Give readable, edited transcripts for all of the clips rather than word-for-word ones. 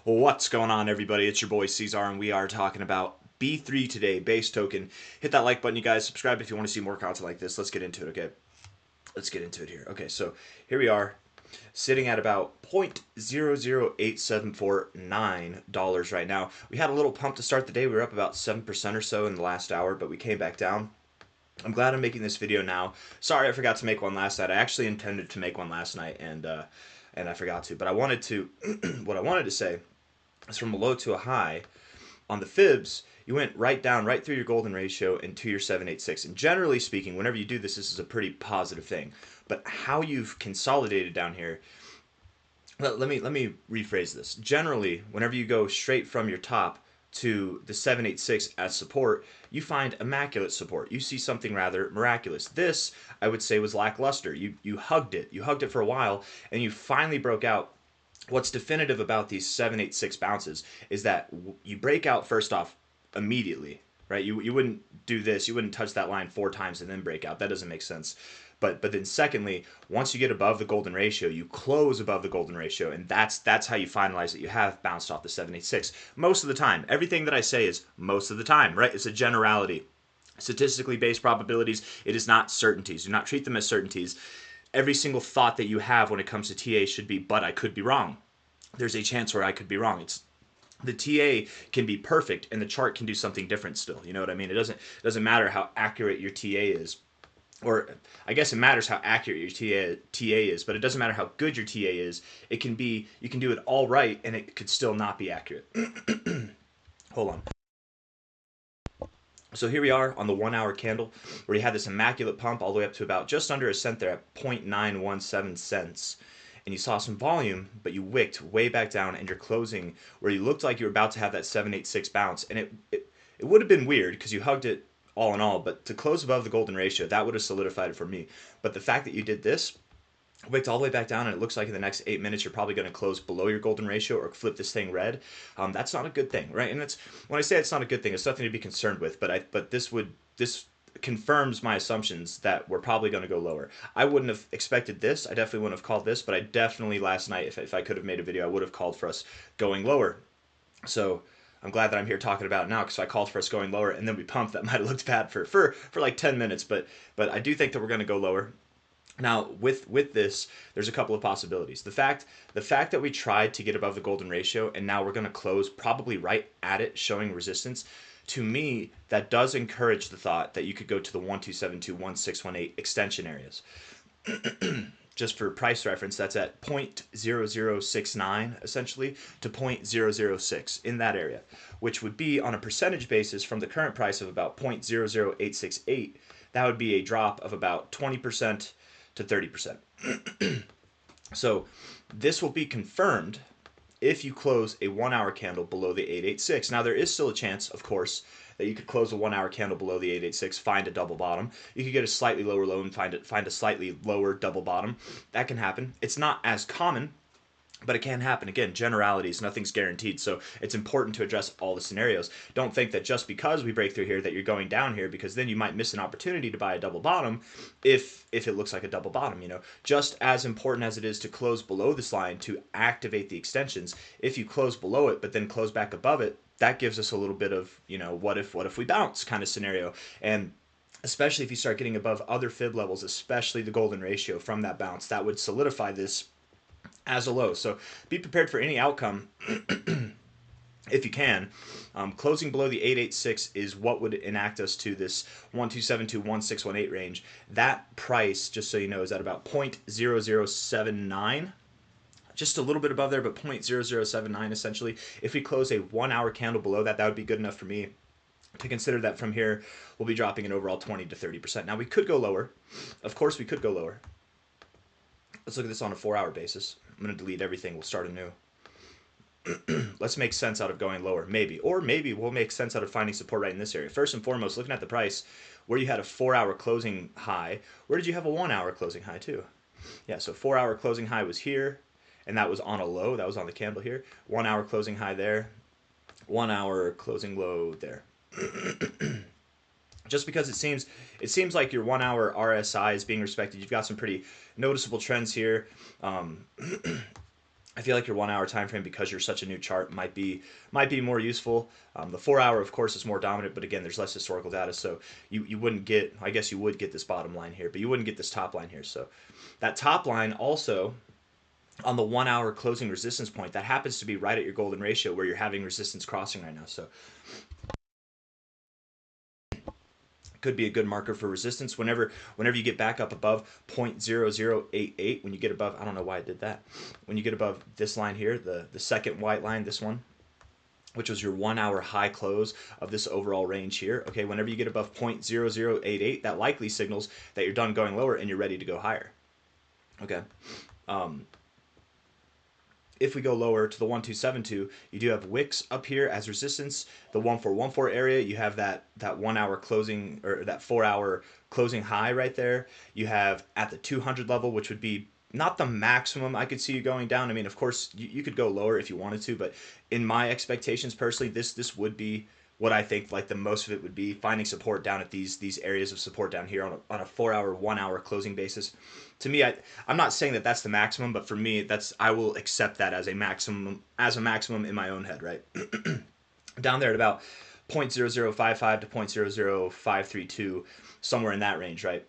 What's going on, everybody? It's your boy C-Zar, and we are talking about B3 today, base token. Hit that like button, you guys. Subscribe if you want to see more content like this. Let's get into it, okay? Let's get into it here. Okay, so here we are, sitting at about $0.008749 right now. We had a little pump to start the day. We were up about 7% or so in the last hour, but we came back down. I'm glad I'm making this video now. Sorry I forgot to make one last night. I actually intended to make one last night, and I forgot to. But I wanted to, what I wanted to say is from a low to a high, on the fibs, you went right down, right through your golden ratio into your 786. And generally speaking, whenever you do this, this is a pretty positive thing. But how you've consolidated down here, let me rephrase this. Generally, whenever you go straight from your top to the 786 as support, you find immaculate support. You see something rather miraculous. This, I would say, was lackluster. You hugged it. You hugged it for a while, and you finally broke out. What's definitive about these 786 bounces is that you break out first off immediately, right? You wouldn't do this. You wouldn't touch that line 4 times and then break out. That doesn't make sense. But then secondly, once you get above the golden ratio, you close above the golden ratio, and that's how you finalize that you have bounced off the 786 most of the time. Everything that I say is most of the time, right? It's a generality. Statistically based probabilities, it is not certainties. Do not treat them as certainties. Every single thought that you have when it comes to TA should be, but I could be wrong. There's a chance where I could be wrong. The TA can be perfect and the chart can do something different still. You know what I mean? It doesn't matter how accurate your TA is. Or I guess it matters how accurate your TA is, but it doesn't matter how good your TA is. It can be, you can do it all right and it could still not be accurate. Hold on. So here we are on the 1 hour candle where you had this immaculate pump all the way up to about just under a cent there at 0.917 cents. And you saw some volume, but you wicked way back down and you're closing where you looked like you were about to have that 786 bounce. And it would have been weird because you hugged it all in all, but to close above the golden ratio, that would have solidified it for me. But the fact that you did this, wicked all the way back down, and it looks like in the next 8 minutes you're probably going to close below your golden ratio or flip this thing red. That's not a good thing, right? And it's, when I say it's not a good thing, it's nothing to be concerned with. But this confirms my assumptions that we're probably going to go lower. I wouldn't have expected this. I definitely wouldn't have called this, but I definitely last night, if I could have made a video, I would have called for us going lower. So I'm glad that I'm here talking about it now, because if I called for us going lower and then we pumped, that might have looked bad for like 10 minutes. But I do think that we're going to go lower. Now, with this, there's a couple of possibilities. The fact that we tried to get above the golden ratio and now we're going to close probably right at it, showing resistance, to me, that does encourage the thought that you could go to the 1272, 1618 extension areas. Just for price reference, that's at 0.0069 essentially to 0.006 in that area, which would be on a percentage basis from the current price of about 0.00868. That would be a drop of about 20% to 30%. So this will be confirmed if you close a 1 hour candle below the 886. Now there is still a chance, of course, that you could close a 1 hour candle below the 886, find a double bottom. You could get a slightly lower low and find a slightly lower double bottom. That can happen. It's not as common, but it can happen. Again, generalities, nothing's guaranteed, so it's important to address all the scenarios. Don't think that just because we break through here that you're going down here, because then you might miss an opportunity to buy a double bottom if it looks like a double bottom. You know, just as important as it is to close below this line to activate the extensions, if you close below it but then close back above it, that gives us a little bit of, you know, what if we bounce kind of scenario. And especially if you start getting above other fib levels, especially the golden ratio from that bounce, that would solidify this as a low. So be prepared for any outcome if you can. Closing below the 886 is what would enact us to this 1272, 1618 range. That price, just so you know, is at about 0.0079. Just a little bit above there, but 0.0079 essentially. If we close a 1 hour candle below that, that would be good enough for me to consider that from here we'll be dropping an overall 20 to 30%. Now we could go lower. Of course we could go lower. Let's look at this on a 4 hour basis. I'm going to delete everything. We'll start anew. Let's make sense out of going lower, maybe. Or maybe we'll make sense out of finding support right in this area. First and foremost, looking at the price, where you had a 4 hour closing high, where did you have a 1 hour closing high too? Yeah, so 4 hour closing high was here, and that was on a low. That was on the candle here. 1 hour closing high there. 1 hour closing low there. Just because it seems like your 1 hour RSI is being respected. You've got some pretty noticeable trends here. I feel like your 1 hour time frame, because you're such a new chart, might be more useful. The 4 hour, of course, is more dominant, but again, there's less historical data, so you wouldn't get. I guess you would get this bottom line here, but you wouldn't get this top line here. So that top line also on the 1 hour closing resistance point, that happens to be right at your golden ratio where you're having resistance crossing right now. So could be a good marker for resistance whenever you get back up above 0.0088. When you get above, I don't know why I did that, when you get above this line here, the second white line, this one, which was your 1 hour high close of this overall range here. Okay, whenever you get above 0.0088, that likely signals that you're done going lower and you're ready to go higher. Okay. If we go lower to the 1272, you do have wicks up here as resistance. The 1414 area, you have that 1 hour closing, or that 4 hour closing high right there. You have at the 200 level, which would be not the maximum I could see you going down. I mean, of course, you could go lower if you wanted to, but in my expectations personally, this would be what I think like the most of it would be, finding support down at these areas of support down here on a 4 hour, 1 hour closing basis. To me, I'm not saying that that's the maximum, but for me, I will accept that as a maximum in my own head, right? Down there at about 0.0055 to 0.00532, somewhere in that range, right?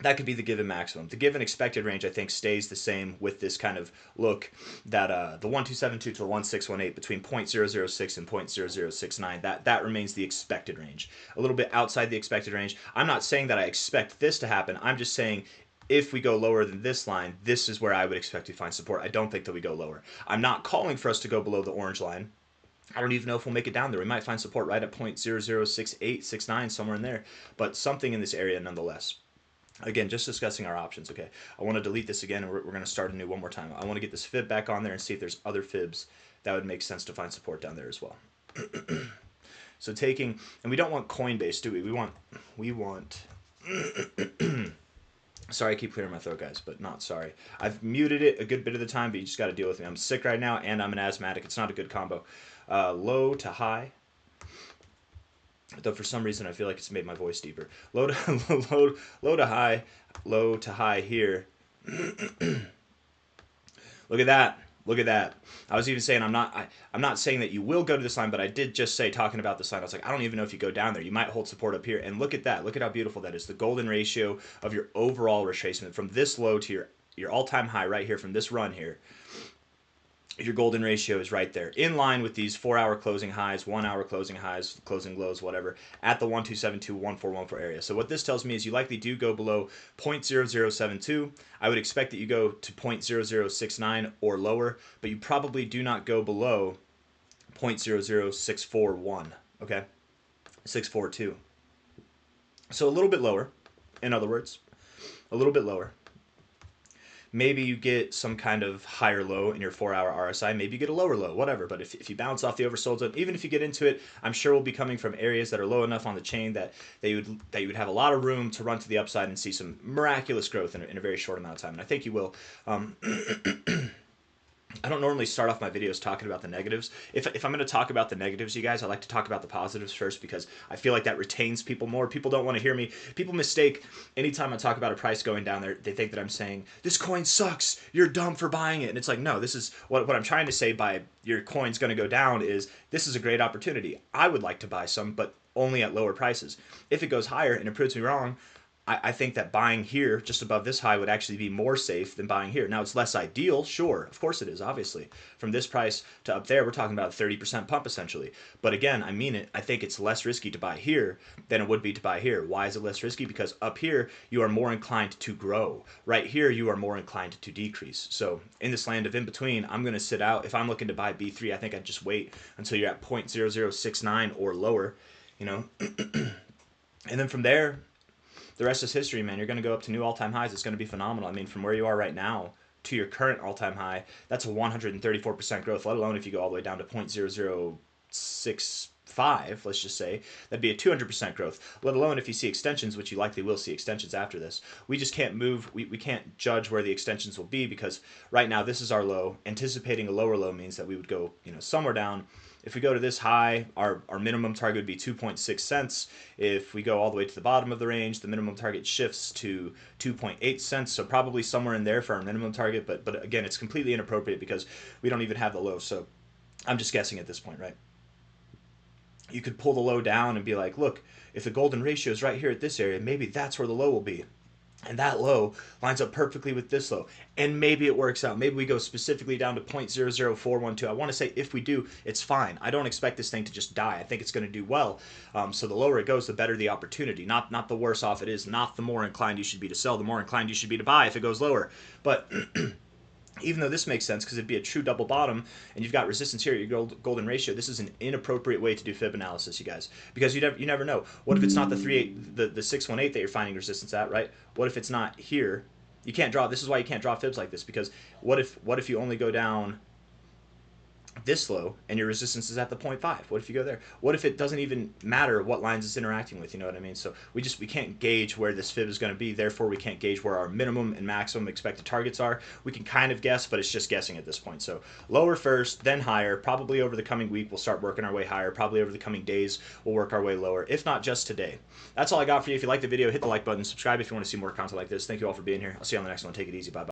That could be the given maximum. The given expected range, I think, stays the same with this kind of look, that the 1272 to the 1618 between 0.006 and 0.0069, that remains the expected range. A little bit outside the expected range. I'm not saying that I expect this to happen. I'm just saying if we go lower than this line, this is where I would expect to find support. I don't think that we go lower. I'm not calling for us to go below the orange line. I don't even know if we'll make it down there. We might find support right at 0.006869, somewhere in there, but something in this area nonetheless. Again, just discussing our options, okay? I want to delete this again, and we're going to start anew one more time. I want to get this fib back on there and see if there's other fibs that would make sense to find support down there as well. So taking, and we don't want Coinbase, do we? We want sorry, I keep clearing my throat, guys, but not sorry. I've muted it a good bit of the time, but you just got to deal with me. I'm sick right now, and I'm an asthmatic. It's not a good combo. Low to high. Though for some reason I feel like it's made my voice deeper. Low to high here. Look at that. Look at that. I was even saying I'm not saying that you will go to this line, but I did just say, talking about this line, I was like, I don't even know if you go down there. You might hold support up here. And look at that. Look at how beautiful that is. The golden ratio of your overall retracement from this low to your all-time high right here, from this run here. Your golden ratio is right there, in line with these 4 hour closing highs, 1 hour closing highs, closing lows, whatever, at the 1272, 1414 area. So what this tells me is you likely do go below 0.0072. I would expect that you go to 0.0069 or lower, but you probably do not go below 0.00641, okay? 642. So a little bit lower, in other words, a little bit lower. Maybe you get some kind of higher low in your 4 hour RSI. Maybe you get a lower low, whatever. But if you bounce off the oversold zone, even if you get into it, I'm sure we'll be coming from areas that are low enough on the chain that you would have a lot of room to run to the upside and see some miraculous growth in a very short amount of time. And I think you will. I don't normally start off my videos talking about the negatives. If I'm going to talk about the negatives, you guys, I like to talk about the positives first, because I feel like that retains people more. People don't want to hear me. People mistake anytime I talk about a price going down there, they think that I'm saying, this coin sucks, you're dumb for buying it. And it's like, no, this is what I'm trying to say by your coin's going to go down is this is a great opportunity. I would like to buy some, but only at lower prices. If it goes higher and it proves me wrong, I think that buying here just above this high would actually be more safe than buying here. Now, it's less ideal, sure, of course it is, obviously. From this price to up there, we're talking about a 30% pump essentially. But again, I mean it, I think it's less risky to buy here than it would be to buy here. Why is it less risky? Because up here, you are more inclined to grow. Right here, you are more inclined to decrease. So in this land of in between, I'm going to sit out. If I'm looking to buy B3, I think I'd just wait until you're at 0.0069 or lower, you know. And then from there, the rest is history, man. You're going to go up to new all-time highs. It's going to be phenomenal. I mean, from where you are right now to your current all-time high, that's a 134% growth, let alone if you go all the way down to 0.0065 0.5, let's just say, that'd be a 200% growth, let alone if you see extensions, which you likely will see extensions after this. We just can't move, we can't judge where the extensions will be, because right now this is our low. Anticipating a lower low means that we would go, somewhere down. If we go to this high, our minimum target would be 2.6 cents. If we go all the way to the bottom of the range, the minimum target shifts to 2.8 cents. So probably somewhere in there for our minimum target. But again, it's completely inappropriate because we don't even have the low. So I'm just guessing at this point, right? You could pull the low down and be like, look, if the golden ratio is right here at this area, maybe that's where the low will be. And that low lines up perfectly with this low. And maybe it works out. Maybe we go specifically down to 0.00412. I want to say if we do, it's fine. I don't expect this thing to just die. I think it's going to do well. So the lower it goes, the better the opportunity. Not the worse off it is. Not the more inclined you should be to sell. The more inclined you should be to buy if it goes lower. But even though this makes sense because it'd be a true double bottom and you've got resistance here at your golden ratio, this is an inappropriate way to do Fib analysis, you guys, because you never know. What if it's not the 618 that you're finding resistance at, right? What if it's not here? You can't draw. This is why you can't draw fibs like this, because what if you only go down this low and your resistance is at the 0.5? What if you go there? What if it doesn't even matter what lines it's interacting with? You know what I mean? So we can't gauge where this fib is going to be. Therefore, we can't gauge where our minimum and maximum expected targets are. We can kind of guess, but it's just guessing at this point. So lower first, then higher. Probably over the coming week, we'll start working our way higher. Probably over the coming days, we'll work our way lower, if not just today. That's all I got for you. If you like the video, hit the like button. Subscribe if you want to see more content like this. Thank you all for being here. I'll see you on the next one. Take it easy. Bye-bye.